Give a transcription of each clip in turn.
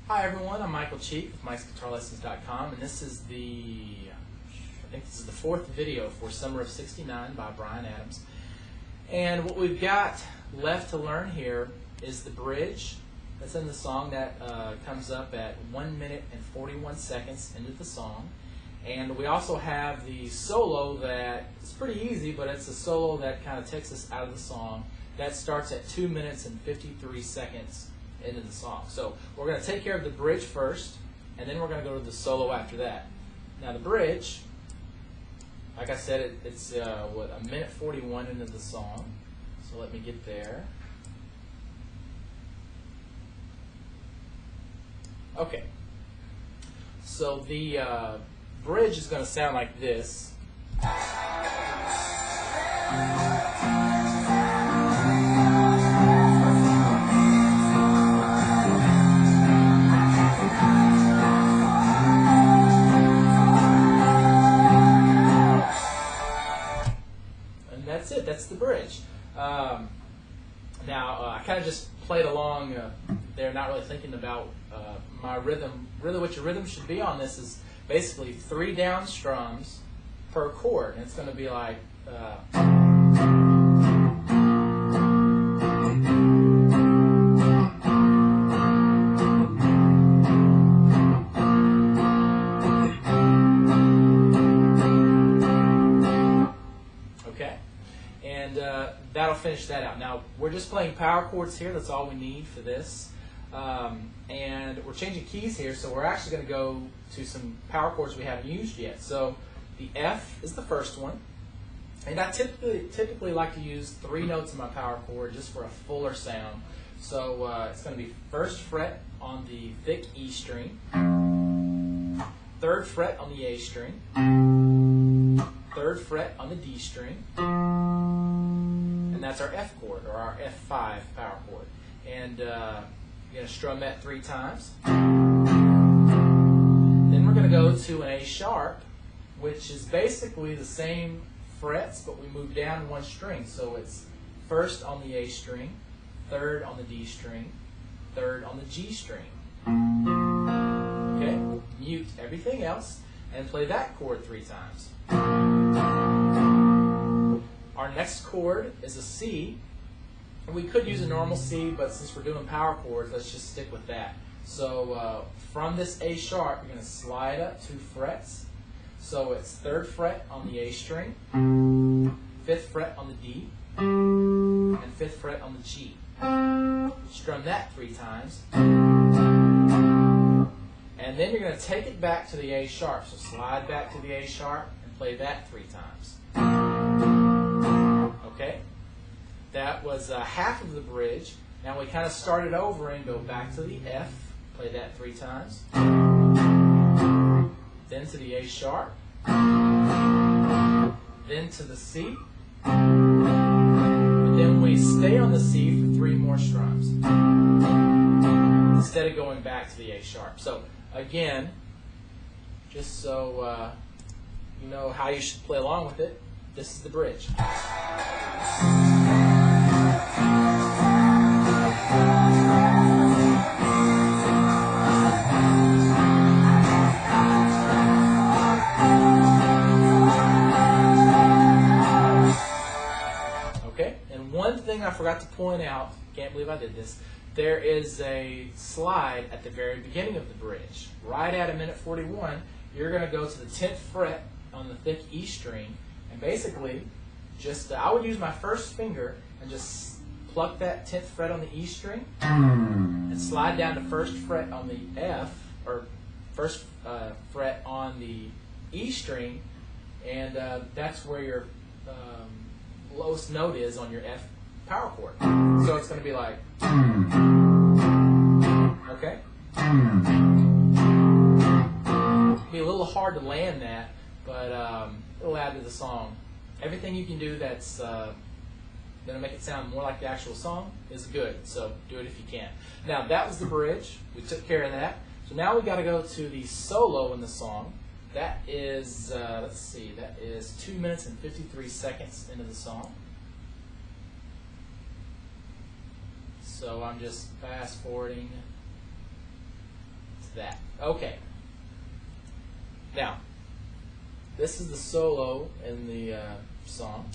Hi everyone, I'm Michael Cheek with MikesGuitarLessons.com, and this is I think this is the fourth video for Summer of '69 by Bryan Adams. And what we've got left to learn here is the bridge that's in the song that comes up at 1 minute and 41 seconds into the song. And we also have the solo that is pretty easy, but it's a solo that kind of takes us out of the song. That starts at 2 minutes and 53 seconds into the song. So we're going to take care of the bridge first, and then we're going to go to the solo after that. Now the bridge, like I said, it's what, 1 minute 41 into the song. So let me get there. Okay. So the bridge is going to sound like this. That's it. That's the bridge. Now, I kind of just played along there, not really thinking about my rhythm. Really, what your rhythm should be on this is basically 3 down strums per chord. And it's going to be like... And that'll finish that out. Now, we're just playing power chords here. That's all we need for this. And we're changing keys here, so we're actually going to go to some power chords we haven't used yet. So the F is the first one. And I typically like to use 3 notes in my power chord just for a fuller sound. So it's going to be 1st fret on the thick E string, 3rd fret on the A string, 3rd fret on the D string, and that's our F chord, or our F5 power chord. And you're going to strum that 3 times. Then we're going to go to an A sharp, which is basically the same frets, but we move down 1 string. So it's 1st on the A string, 3rd on the D string, 3rd on the G string. Okay, mute everything else and play that chord 3 times. Our next chord is a C. We could use a normal C, but since we're doing power chords, let's just stick with that. So from this A sharp, you're going to slide up 2 frets. So it's 3rd fret on the A string, 5th fret on the D, and 5th fret on the G. Strum that 3 times. And then you're going to take it back to the A sharp. So slide back to the A sharp and play that 3 times. Okay? That was half of the bridge. Now we kind of start it over and go back to the F. Play that 3 times. Then to the A sharp. Then to the C. But then we stay on the C for 3 more strums, instead of going back to the A sharp. So again, just so you know how you should play along with it, this is the bridge. Okay, and one thing I forgot to point out, can't believe I did this, there is a slide at the very beginning of the bridge. Right at 1 minute 41, you're going to go to the 10th fret on the thick E string, and basically, just I would use my 1st finger and just pluck that 10th fret on the E string, and slide down to 1st fret on the F, or 1st fret on the E string, and that's where your lowest note is on your F power chord. So it's going to be like, okay? It'll be a little hard to land that, but it'll add to the song. Everything you can do that's going to make it sound more like the actual song is good, so do it if you can. Now that was the bridge. We took care of that. So now we've got to go to the solo in the song. That is, let's see, that is 2 minutes and 53 seconds into the song. So I'm just fast forwarding just that. Okay. Now, this is the solo in the song.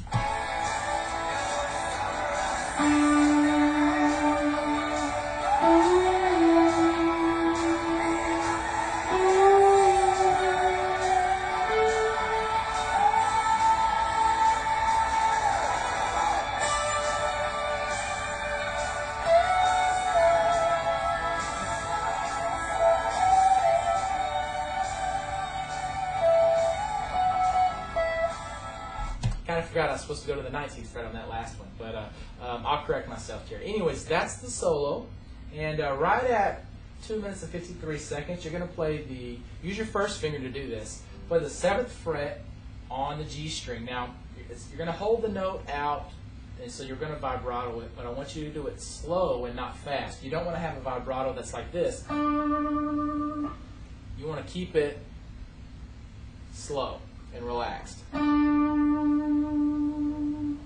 Kind of forgot I was supposed to go to the 19th fret on that last one, but I'll correct myself here. Anyways, that's the solo, and right at 2 minutes and 53 seconds, you're going to play the, use your first finger to do this, play the 7th fret on the G string. Now, you're going to hold the note out, and so you're going to vibrato it, but I want you to do it slow and not fast. You don't want to have a vibrato that's like this. You want to keep it slow and relaxed.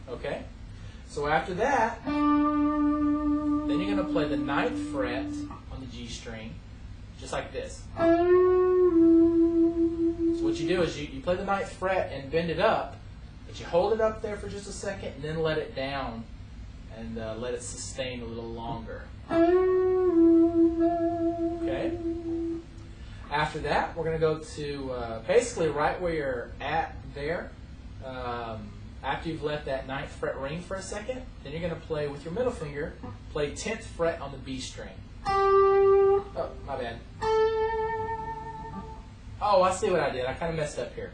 Okay? So after that, then you're going to play the 9th fret on the G string, just like this. So what you do is you play the 9th fret and bend it up, but you hold it up there for just a second and then let it down and let it sustain a little longer. Okay? After that, we're going to go to basically right where you're at there. After you've let that 9th fret ring for a second, then you're going to play with your middle finger, play 10th fret on the B string. Oh, my bad. Oh, I see what I did. I kind of messed up here.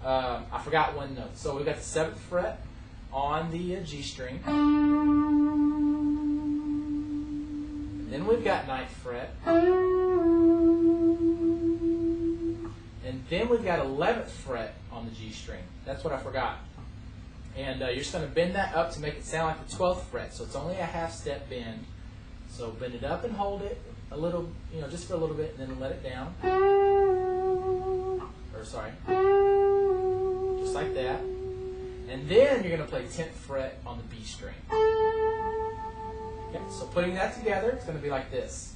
I forgot one note. So we've got the 7th fret on the G string. And then we've got 9th fret. And then we've got 11th fret on the G string. That's what I forgot. And you're just going to bend that up to make it sound like the 12th fret. So it's only a half step bend. So bend it up and hold it a little, just for a little bit, and then let it down. Or sorry, just like that. And then you're going to play 10th fret on the B string. Okay, so putting that together, it's going to be like this.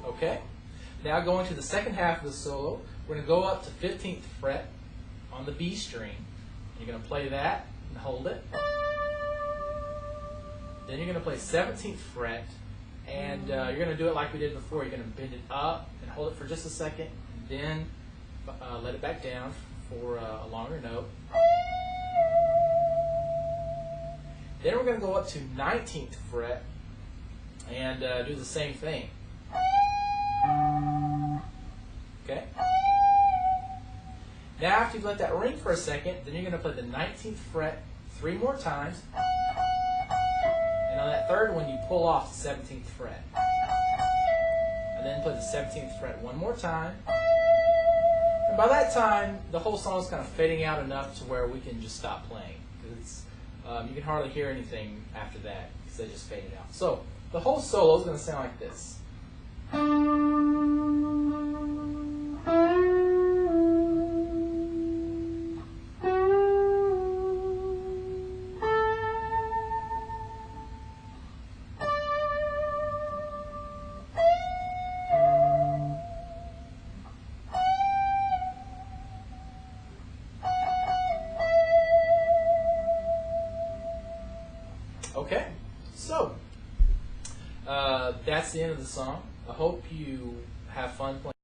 Okay, now going to the second half of the solo, we're going to go up to 15th fret on the B string. You're going to play that and hold it. Then you're going to play 17th fret, and you're going to do it like we did before. You're going to bend it up and hold it for just a second, and then let it back down for a longer note. Then we're going to go up to 19th fret and do the same thing. Okay? Now after you've let that ring for a second, then you're going to play the 19th fret 3 more times. And on that third one, you pull off the 17th fret. And then play the 17th fret 1 more time. And by that time, the whole song is kind of fading out enough to where we can just stop playing. Because you can hardly hear anything after that because they just faded out. So the whole solo is going to sound like this. Okay, so that's the end of the song. I hope you have fun playing.